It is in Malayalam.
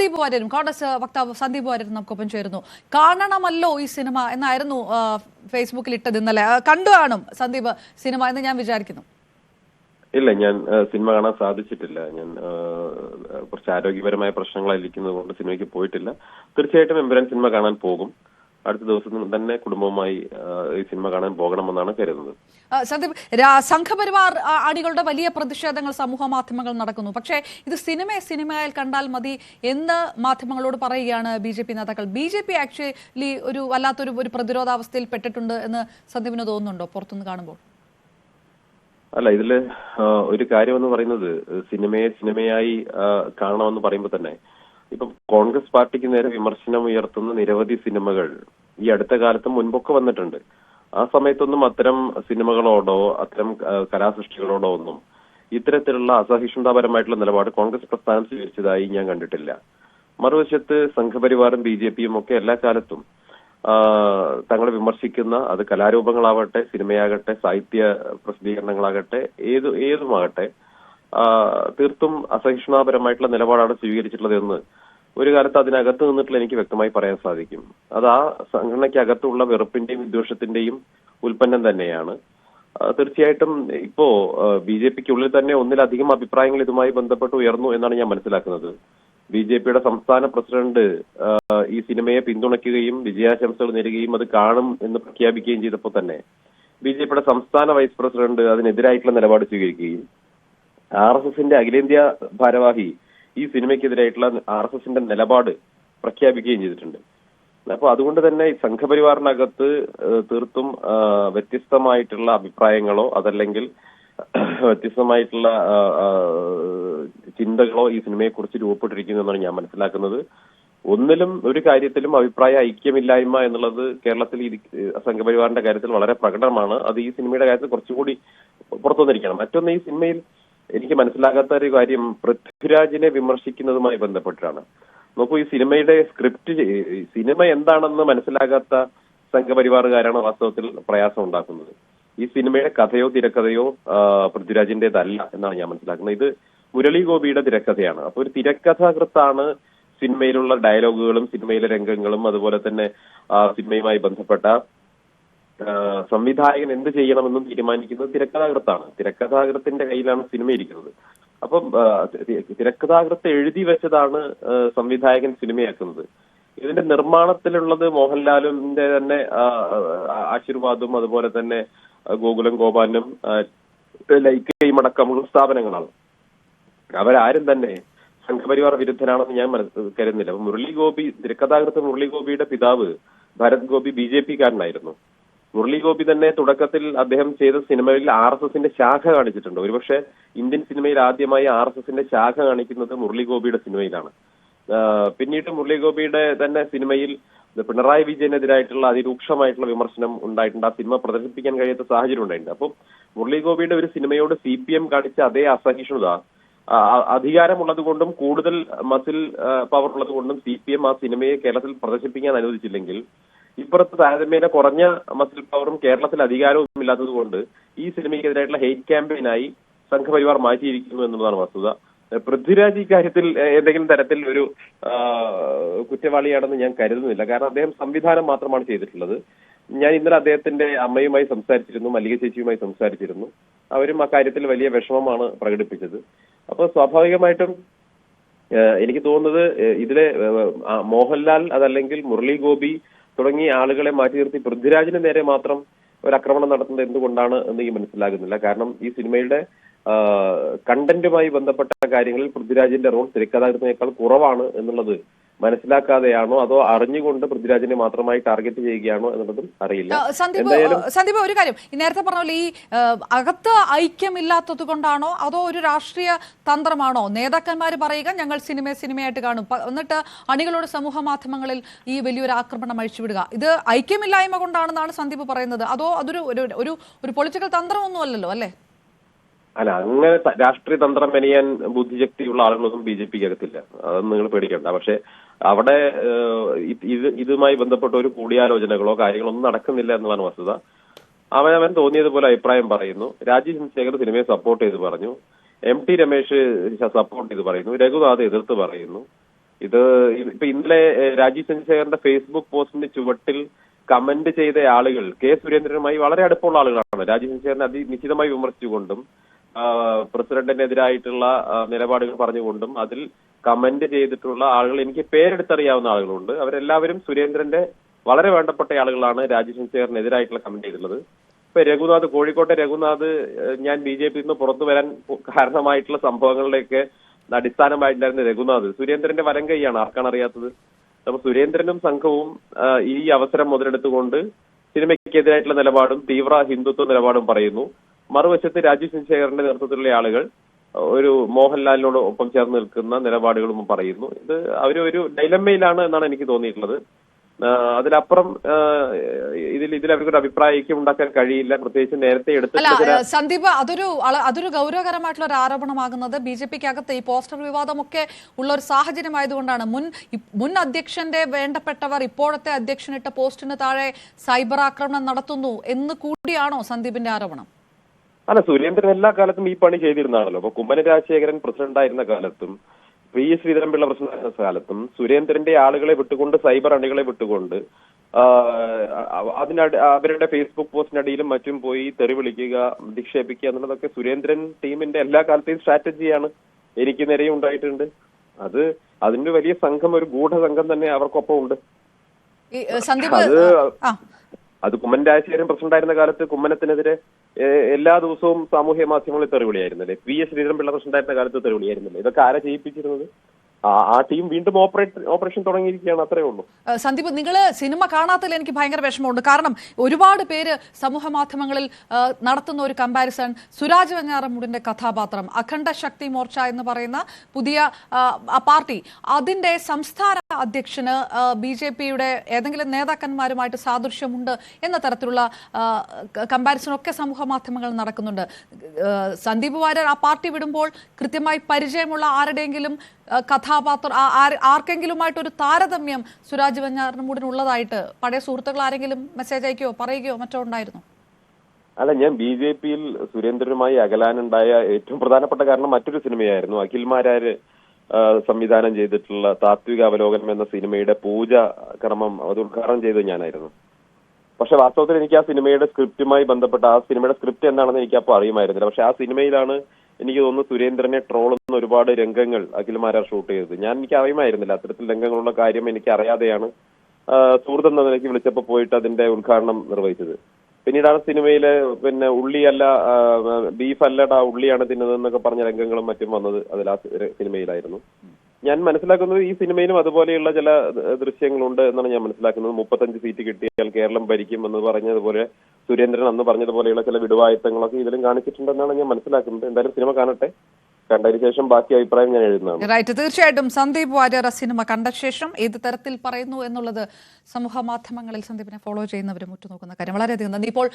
സന്ദീപ് വാര്യരും കോൺഗ്രസ് വക്താവ് സന്ദീപ് വാര്യരും നമുക്കൊപ്പം ചേരുന്നു. കാണണമല്ലോ ഈ സിനിമ എന്നായിരുന്നു ഫേസ്ബുക്കിൽ ഇട്ടത് ഇന്നലെ. കണ്ടു കാണും സന്ദീപ് സിനിമ എന്ന് ഞാൻ വിചാരിക്കുന്നു. ഇല്ല, ഞാൻ സിനിമ കാണാൻ സാധിച്ചിട്ടില്ല. ഞാൻ കുറച്ച് ആരോഗ്യപരമായ പ്രശ്നങ്ങളായിരിക്കുന്നത് കൊണ്ട് സിനിമയ്ക്ക് പോയിട്ടില്ല. തീർച്ചയായിട്ടും എമ്പുരാൻ സിനിമ കാണാൻ പോകും. അടുത്ത ദിവസം തന്നെ കുടുംബവുമായി ഈ സിനിമ കാണാൻ പോകണമെന്നാണ് കരുതുന്നത്. സന്ദീപ്, സംഘപരിവാർ അണികളുടെ വലിയ പ്രതിഷേധങ്ങൾ സമൂഹ മാധ്യമങ്ങൾ നടക്കുന്നു. പക്ഷേ ഇത് സിനിമയായി കണ്ടാൽ മതി എന്ന് മാധ്യമങ്ങളോട് പറയുകയാണ് BJP നേതാക്കൾ. BJP ആക്ച്വലി ഒരു വല്ലാത്തൊരു പ്രതിരോധാവസ്ഥയിൽ പെട്ടിട്ടുണ്ട് എന്ന് സന്ദീപിന് തോന്നുന്നുണ്ടോ പുറത്തുനിന്ന് കാണുമ്പോൾ? അല്ല, ഇതില് ഒരു കാര്യമെന്ന് പറയുന്നത് സിനിമയായി കാണണമെന്ന് പറയുമ്പോൾ തന്നെ ഇപ്പം കോൺഗ്രസ് പാർട്ടിക്ക് നേരെ വിമർശനം ഉയർത്തുന്ന നിരവധി സിനിമകൾ ഈ അടുത്ത കാലത്തും മുൻപൊക്കെ വന്നിട്ടുണ്ട്. ആ സമയത്തൊന്നും അത്തരം സിനിമകളോടോ അത്തരം കലാസൃഷ്ടികളോടോ ഒന്നും ഇത്തരത്തിലുള്ള അസഹിഷ്ണുതാപരമായിട്ടുള്ള നിലപാട് കോൺഗ്രസ് പ്രസ്ഥാനം സ്വീകരിച്ചതായി ഞാൻ കണ്ടിട്ടില്ല. മറുവശത്ത് സംഘപരിവാറും BJPയും ഒക്കെ എല്ലാ കാലത്തും തങ്ങളെ വിമർശിക്കുന്ന, അത് കലാരൂപങ്ങളാവട്ടെ, സിനിമയാകട്ടെ, സാഹിത്യ പ്രസിദ്ധീകരണങ്ങളാകട്ടെ, ഏതുമാകട്ടെ, തീർത്തും അസഹിഷ്ണുതാപരമായിട്ടുള്ള നിലപാടാണ് സ്വീകരിച്ചിട്ടുള്ളതെന്ന് ഒരു കാലത്ത് അതിനകത്ത് നിന്നിട്ടുള്ള എനിക്ക് വ്യക്തമായി പറയാൻ സാധിക്കും. അത് ആ സംഘടനയ്ക്കകത്തുള്ള വെറുപ്പിന്റെയും വിദ്വേഷത്തിന്റെയും ഉൽപ്പന്നം തന്നെയാണ്. തീർച്ചയായിട്ടും ഇപ്പോ BJPക്കുള്ളിൽ തന്നെ ഒന്നിലധികം അഭിപ്രായങ്ങൾ ഇതുമായി ബന്ധപ്പെട്ട് ഉയർന്നു എന്നാണ് ഞാൻ മനസ്സിലാക്കുന്നത്. BJPയുടെ സംസ്ഥാന പ്രസിഡന്റ് ഈ സിനിമയെ പിന്തുണയ്ക്കുകയും വിജയാശംസകൾ നേരുകയും അത് കാണും എന്ന് പ്രഖ്യാപിക്കുകയും ചെയ്തപ്പോൾ തന്നെ BJPയുടെ സംസ്ഥാന വൈസ് പ്രസിഡന്റ് അതിനെതിരായിട്ടുള്ള നിലപാട് സ്വീകരിക്കുകയും RSSന്റെ അഖിലേന്ത്യാ ഭാരവാഹി ഈ സിനിമയ്ക്കെതിരായിട്ടുള്ള RSSന്റെ നിലപാട് പ്രഖ്യാപിക്കുകയും ചെയ്തിട്ടുണ്ട്. അപ്പൊ അതുകൊണ്ട് തന്നെ ഈ സംഘപരിവാറിനകത്ത് തീർത്തും വ്യത്യസ്തമായിട്ടുള്ള അഭിപ്രായങ്ങളോ അതല്ലെങ്കിൽ വ്യത്യസ്തമായിട്ടുള്ള ചിന്തകളോ ഈ സിനിമയെ കുറിച്ച് രൂപപ്പെട്ടിരിക്കുന്നു എന്നാണ് ഞാൻ മനസ്സിലാക്കുന്നത്. ഒന്നിലും ഒരു കാര്യത്തിലും അഭിപ്രായ ഐക്യമില്ലായ്മ എന്നുള്ളത് കേരളത്തിൽ സംഘപരിവാറിന്റെ കാര്യത്തിൽ വളരെ പ്രകടമാണ്. അത് ഈ സിനിമയുടെ കാര്യത്തിൽ കുറച്ചുകൂടി പുറത്തു വന്നിരിക്കണം. മറ്റൊന്ന്, ഈ സിനിമയിൽ എനിക്ക് മനസ്സിലാകാത്ത ഒരു കാര്യം പൃഥ്വിരാജിനെ വിമർശിക്കുന്നതുമായി ബന്ധപ്പെട്ടാണ്. നോക്കൂ, ഈ സിനിമയുടെ സ്ക്രിപ്റ്റ്, സിനിമ എന്താണെന്ന് മനസ്സിലാകാത്ത സംഘപരിവാറുകാരാണ് വാസ്തവത്തിൽ പ്രയാസം ഉണ്ടാക്കുന്നത്. ഈ സിനിമയുടെ കഥയോ തിരക്കഥയോ പൃഥ്വിരാജിന്റേതല്ല എന്നാണ് ഞാൻ മനസ്സിലാക്കുന്നത്. ഇത് മുരളി ഗോപിയുടെ തിരക്കഥയാണ്. അപ്പൊ ഒരു തിരക്കഥാകൃത്താണ് സിനിമയിലുള്ള ഡയലോഗുകളും സിനിമയിലെ രംഗങ്ങളും അതുപോലെ തന്നെ സിനിമയുമായി ബന്ധപ്പെട്ട സംവിധായകൻ എന്ത് ചെയ്യണമെന്നും തീരുമാനിക്കുന്നത് തിരക്കഥാകൃത്താണ്. തിരക്കഥാകൃത്തിന്റെ കയ്യിലാണ് സിനിമ ഇരിക്കുന്നത്. അപ്പം തിരക്കഥാകൃത്ത് എഴുതി വെച്ചതാണ് സംവിധായകൻ സിനിമയാക്കുന്നത്. ഇതിന്റെ നിർമ്മാണത്തിലുള്ളത് മോഹൻലാലിന്റെ തന്നെ ആശീർവാദും അതുപോലെ തന്നെ ഗോകുലം ഗോപാലനും ലൈക്കയും അടക്കമുള്ള സ്ഥാപനങ്ങളാണ്. അവരാരും തന്നെ സംഘപരിവാർ വിരുദ്ധനാണെന്ന് ഞാൻ കരുതുന്നില്ല. മുരളി ഗോപി, തിരക്കഥാകൃത്ത് മുരളി ഗോപിയുടെ പിതാവ് ഭരത് ഗോപി BJPക്കാരനായിരുന്നു. മുരളി ഗോപി തന്നെ തുടക്കത്തിൽ അദ്ദേഹം ചെയ്ത സിനിമയിൽ RSSന്റെ ശാഖ കാണിച്ചിട്ടുണ്ട്. ഒരുപക്ഷെ ഇന്ത്യൻ സിനിമയിൽ ആദ്യമായി RSSന്റെ ശാഖ കാണിക്കുന്നത് മുരളി ഗോപിയുടെ സിനിമയിലാണ്. പിന്നീട് മുരളി ഗോപിയുടെ തന്നെ സിനിമയിൽ പിണറായി വിജയനെതിരായിട്ടുള്ള അതിരൂക്ഷമായിട്ടുള്ള വിമർശനം ഉണ്ടായിട്ടുണ്ട്. ആ സിനിമ പ്രദർശിപ്പിക്കാൻ കഴിയാത്ത സാഹചര്യം ഉണ്ടായിട്ടുണ്ട്. അപ്പം മുരളി ഗോപിയുടെ ഒരു സിനിമയോട് CPM കാണിച്ച അതേ അസഹിഷ്ണുത അധികാരമുള്ളത് കൊണ്ടും കൂടുതൽ മസിൽ പവർ ഉള്ളത് കൊണ്ടും CPM ആ സിനിമയെ കേരളത്തിൽ പ്രദർശിപ്പിക്കാൻ അനുവദിച്ചില്ലെങ്കിൽ, ഇപ്പുറത്ത് താരതമ്യേന കുറഞ്ഞ മസിൽ പവറും കേരളത്തിൽ അധികാരവും ഇല്ലാത്തത് കൊണ്ട് ഈ സിനിമയ്ക്കെതിരായിട്ടുള്ള ഹെയ്റ്റ് ക്യാമ്പയിനായി സംഘപരിവാർ മാറ്റിയിരിക്കുന്നു എന്നുള്ളതാണ് വസ്തുത. പൃഥ്വിരാജ് ഇക്കാര്യത്തിൽ ഏതെങ്കിലും തരത്തിൽ ഒരു കുറ്റവാളിയാണെന്ന് ഞാൻ കരുതുന്നില്ല. കാരണം അദ്ദേഹം സംവിധാനം മാത്രമാണ് ചെയ്തിട്ടുള്ളത്. ഞാൻ ഇന്നലെ അദ്ദേഹത്തിന്റെ അമ്മയുമായി സംസാരിച്ചിരുന്നു, മല്ലിക ചേച്ചിയുമായി സംസാരിച്ചിരുന്നു. അവരും ആ കാര്യത്തിൽ വലിയ വിഷമമാണ് പ്രകടിപ്പിച്ചത്. അപ്പോൾ സ്വാഭാവികമായിട്ടും എനിക്ക് തോന്നുന്നത് ഇതിലെ മോഹൻലാൽ അതല്ലെങ്കിൽ മുരളി ഗോപി തുടങ്ങിയ ആളുകളെ മാറ്റി നിർത്തി പൃഥ്വിരാജിന് നേരെ മാത്രം ഒരു ആക്രമണം നടത്തുന്നത് എന്തുകൊണ്ടാണ് എന്ന് എനിക്ക് മനസ്സിലാകുന്നില്ല. കാരണം ഈ സിനിമയുടെ കണ്ടന്റുമായി ബന്ധപ്പെട്ട കാര്യങ്ങളിൽ പൃഥ്വിരാജിന്റെ റോൾ തിരക്കഥാകൃത്തിനേക്കാൾ കുറവാണ് എന്നുള്ളത് മനസ്സിലാക്കാതെയാണോ അതോ അറിഞ്ഞുകൊണ്ട് പൃഥ്വിരാജിനെ മാത്രമായി ടാർഗറ്റ് ചെയ്യുകയാണോ എന്നുള്ളതും അറിയില്ല. സന്ദീപ്, ഒരു കാര്യം, നേരത്തെ പറഞ്ഞ പോലെ ഈ അകത്ത് ഐക്യമില്ലാത്തത് കൊണ്ടാണോ അതോ ഒരു രാഷ്ട്രീയ തന്ത്രമാണോ നേതാക്കന്മാർ പറയുക ഞങ്ങൾ സിനിമയായിട്ട് കാണും, എന്നിട്ട് അണികളോട് സമൂഹ മാധ്യമങ്ങളിൽ ഈ വലിയൊരു ആക്രമണം അഴിച്ചുവിടുക, ഇത് ഐക്യമില്ലായ്മ കൊണ്ടാണെന്നാണ് സന്ദീപ് പറയുന്നത്? അതോ അതൊരു ഒരു പൊളിറ്റിക്കൽ തന്ത്രമൊന്നും അല്ലല്ലോ, അല്ലേ? അല്ല, അങ്ങനെ രാഷ്ട്രീയ തന്ത്രം മെനയാൻ ബുദ്ധിശക്തിയുള്ള ആളുകളൊന്നും BJPക്ക് അകത്തില്ല. അതൊന്നും നിങ്ങൾ പേടിക്കണ്ട. പക്ഷെ അവിടെ ഇതുമായി ബന്ധപ്പെട്ട ഒരു കൂടിയാലോചനകളോ കാര്യങ്ങളോ ഒന്നും നടക്കുന്നില്ല എന്നതാണ് വസ്തുത. അവൻ തോന്നിയതുപോലെ അഭിപ്രായം പറയുന്നു. രാജീവ് ചന്ദ്രശേഖർ സിനിമയെ സപ്പോർട്ട് ചെയ്ത് പറഞ്ഞു, MT രമേശ് സപ്പോർട്ട് ചെയ്ത് പറയുന്നു, രഘുനാഥ് എതിർത്ത് പറയുന്നു. ഇത് ഇപ്പൊ ഇന്നലെ രാജീവ് ചന്ദ്രശേഖരന്റെ ഫേസ്ബുക്ക് പോസ്റ്റിന്റെ ചുവട്ടിൽ കമന്റ് ചെയ്ത ആളുകൾ കെ സുരേന്ദ്രനുമായി വളരെ അടുപ്പമുള്ള ആളുകളാണ്. രാജീവ് ചന്ദ്രശേഖരനെ അതിനിശ്ചിതമായി വിമർശിച്ചുകൊണ്ടും പ്രസിഡന്റിനെതിരായിട്ടുള്ള നിലപാടുകൾ പറഞ്ഞുകൊണ്ടും അതിൽ കമന്റ് ചെയ്തിട്ടുള്ള ആളുകൾ എനിക്ക് പേരെടുത്തറിയാവുന്ന ആളുകളുണ്ട്. അവരെല്ലാവരും സുരേന്ദ്രന്റെ വളരെ വേണ്ടപ്പെട്ട ആളുകളാണ് രാജീവ് ചന്ദ്രശേഖരനെതിരായിട്ടുള്ള കമന്റ് ചെയ്തിട്ടുള്ളത്. ഇപ്പൊ രഘുനാഥ്, കോഴിക്കോട്ടെ രഘുനാഥ് ഞാൻ BJP നിന്ന് പുറത്തു വരാൻ കാരണമായിട്ടുള്ള സംഭവങ്ങളിലേക്ക് അടിസ്ഥാനമായിട്ടുണ്ടായിരുന്ന രഘുനാഥ് സുരേന്ദ്രന്റെ വലം കൈയാണ്, ആർക്കാണ് അറിയാത്തത്. അപ്പൊ സുരേന്ദ്രനും സംഘവും ഈ അവസരം മുതലെടുത്തുകൊണ്ട് സിനിമയ്ക്കെതിരായിട്ടുള്ള നിലപാടും തീവ്ര ഹിന്ദുത്വ നിലപാടും പറയുന്നു. മറുവശത്ത് രാജീവ് ചന്ദ്രശേഖരന്റെ നേതൃത്വത്തിലുള്ള ആളുകൾ ഒരു മോഹൻലാലിനോട് ഒപ്പം ചേർന്ന് നിൽക്കുന്ന നിലപാടുകളും പറയുന്നു. ഇത് അവരൊരു ഡൈലമ്മയിലാണ് എന്നാണ് എനിക്ക് തോന്നിയിട്ടുള്ളത്. അതിലപ്പുറം ഇതിൽ അവർക്കൊരു അഭിപ്രായ ഐക്യം ഉണ്ടാക്കാൻ കഴിയില്ല. പ്രത്യേകിച്ച് നേരത്തെ അല്ല സന്ദീപ്, അതൊരു ഗൗരവകരമായിട്ടുള്ള ഒരു ആരോപണമാകുന്നത് BJP-ക്കകത്ത് ഈ പോസ്റ്റർ വിവാദമൊക്കെ ഉള്ള ഒരു സാഹചര്യമായതുകൊണ്ടാണ്. മുൻ അധ്യക്ഷന്റെ വേണ്ടപ്പെട്ടവർ ഇപ്പോഴത്തെ അധ്യക്ഷനിട്ട പോസ്റ്റിന് താഴെ സൈബർ ആക്രമണം നടത്തുന്നു എന്ന് കൂടിയാണോ സന്ദീപിന്റെ ആരോപണം? അല്ല, സുരേന്ദ്രൻ എല്ലാ കാലത്തും ഈ പണി ചെയ്തിരുന്നാണല്ലോ. അപ്പൊ കുമ്മനം രാജശേഖരൻ പ്രസിഡന്റായിരുന്ന കാലത്തും PS ശ്രീധരൻപിള്ള പ്രസിഡന്റായിരുന്ന കാലത്തും സുരേന്ദ്രന്റെ ആളുകളെ വിട്ടുകൊണ്ട്, സൈബർ അണികളെ വിട്ടുകൊണ്ട് അവരുടെ ഫേസ്ബുക്ക് പോസ്റ്റിനടിയിലും മറ്റും പോയി തെറി വിളിക്കുക, അധിക്ഷേപിക്കുക എന്നുള്ളതൊക്കെ സുരേന്ദ്രൻ ടീമിന്റെ എല്ലാ കാലത്തെയും സ്ട്രാറ്റജിയാണ്. എനിക്ക് നേരെയും ഉണ്ടായിട്ടുണ്ട്. അതിന്റെ വലിയ സംഘം, ഒരു ഗൂഢസംഘം തന്നെ അവർക്കൊപ്പം ഉണ്ട്. അത് കുമ്മനം രാജശേഖരൻ പ്രസിഡന്റായിരുന്ന കാലത്ത് കുമ്മനത്തിനെതിരെ എല്ലാ ദിവസവും സാമൂഹ്യ മാധ്യമങ്ങളിൽ തെറിവിളിയായിരുന്നല്ലേ. PS ശ്രീധരൻപിള്ള പ്രസിഡന്റായിരുന്ന കാലത്ത് തെറിവിളിയായിരുന്നല്ലേ. ഇതൊക്കെ ആരാ ചെയ്യിപ്പിച്ചിരുന്നത്? ആ ടീം വീണ്ടും ഓപ്പറേഷൻ തുടങ്ങിയിരിക്കുകയാണ്. അത്രേ ഉള്ളൂ. സന്ദീപ്, നിങ്ങൾ സിനിമ കാണാത്തതിൽ എനിക്ക് ഭയങ്കര വിഷമമുണ്ട്. കാരണം ഒരുപാട് പേര് സമൂഹ മാധ്യമങ്ങളിൽ നടത്തുന്ന ഒരു കമ്പാരിസൺ, സുരാജ് വെഞ്ഞാറമൂടിന്റെ കഥാപാത്രം, അഖണ്ഡ ശക്തി മോർച്ച എന്ന് പറയുന്ന പുതിയ പാർട്ടി, അതിന്റെ സംസ്ഥാന അധ്യക്ഷന് BJP-യുടെ ഏതെങ്കിലും നേതാക്കന്മാരുമായിട്ട് സാദൃശ്യമുണ്ട് എന്ന തരത്തിലുള്ള കമ്പാരിസൺ ഒക്കെ സമൂഹ മാധ്യമങ്ങളിൽ നടക്കുന്നുണ്ട്. സന്ദീപ് വാര്യർ ആ പാർട്ടി വിടുമ്പോൾ കൃത്യമായി പരിചയമുള്ള ആരുടെയെങ്കിലും കഥാപാത്രം, ആർക്കെങ്കിലുമായിട്ട് ഒരു താരതമ്യം സുരാജ് വെഞ്ഞാറമൂടിനുള്ളതായിട്ട് പഴയ സുഹൃത്തുക്കൾ ആരെങ്കിലും മെസ്സേജ് അയക്കുകയോ പറയുകയോ മറ്റോ ഉണ്ടായിരുന്നു? അല്ല, ഞാൻ BJP-യിൽ സുരേന്ദ്രനുമായി അകലാനുണ്ടായ ഏറ്റവും പ്രധാനപ്പെട്ട കാരണം മറ്റൊരു സിനിമയായിരുന്നു. അഖിൽമാരാര് സംവിധാനം ചെയ്തിട്ടുള്ള താത്വിക അവലോകനം എന്ന സിനിമയുടെ പൂജ ക്രമം അത് ഉദ്ഘാടനം ചെയ്തത് ഞാനായിരുന്നു. പക്ഷെ വാസ്തവത്തിൽ എനിക്ക് ആ സിനിമയുടെ സ്ക്രിപ്റ്റുമായി ബന്ധപ്പെട്ട ആ സിനിമയുടെ സ്ക്രിപ്റ്റ് എന്താണെന്ന് എനിക്ക് അപ്പോൾ അറിയുമായിരുന്നില്ല. പക്ഷെ ആ സിനിമയിലാണ് എനിക്ക് തോന്നുന്നു സുരേന്ദ്രനെ ട്രോളുന്ന ഒരുപാട് രംഗങ്ങൾ അഖിൽമാരാർ ഷൂട്ട് ചെയ്തത്. എനിക്ക് അറിയുമായിരുന്നില്ല അത്തരത്തിൽ രംഗങ്ങളുള്ള കാര്യം. എനിക്ക് അറിയാതെയാണ് സുഹൃത്ത് എന്ന നിലയ്ക്ക് വിളിച്ചപ്പോൾ പോയിട്ട് അതിന്റെ ഉദ്ഘാടനം നിർവഹിച്ചത്. പിന്നീടാണ് സിനിമയിലെ ഉള്ളിയല്ല, ബീഫ് അല്ലടാ ഉള്ളിയാണ് തിന്നതെന്നൊക്കെ പറഞ്ഞ രംഗങ്ങളും മറ്റും വന്നത് അതിൽ ആ സിനിമയിലായിരുന്നു. ഞാൻ മനസ്സിലാക്കുന്നത് ഈ സിനിമയിലും അതുപോലെയുള്ള ചില ദൃശ്യങ്ങളുണ്ട് എന്നാണ് ഞാൻ മനസ്സിലാക്കുന്നത്. 35 സീറ്റ് കിട്ടിയാൽ കേരളം ഭരിക്കും എന്ന് പറഞ്ഞതുപോലെ സുരേന്ദ്രൻ അന്ന് പറഞ്ഞതുപോലെയുള്ള ചില വിടുവായത്തങ്ങളൊക്കെ ഇതിലും കാണിച്ചിട്ടുണ്ടെന്നാണ് ഞാൻ മനസ്സിലാക്കുന്നത്. എന്തായാലും സിനിമ കാണട്ടെ, കണ്ടതിന് ശേഷം ബാക്കി അഭിപ്രായം ഞാൻ എഴുതുന്നതാണ്. റൈറ്റ്, തീർച്ചയായിട്ടും സന്ദീപ് വാര്യർ സിനിമ കണ്ട ശേഷം ഏത് തരത്തിൽ പറയുന്നു എന്നുള്ളത് സമൂഹ മാധ്യമങ്ങളിൽ സന്ദീപിനെ ഫോളോ ചെയ്യുന്നവരും ഉറ്റുനോക്കുന്ന കാര്യം. വളരെയധികം നന്ദി. ഇപ്പോൾ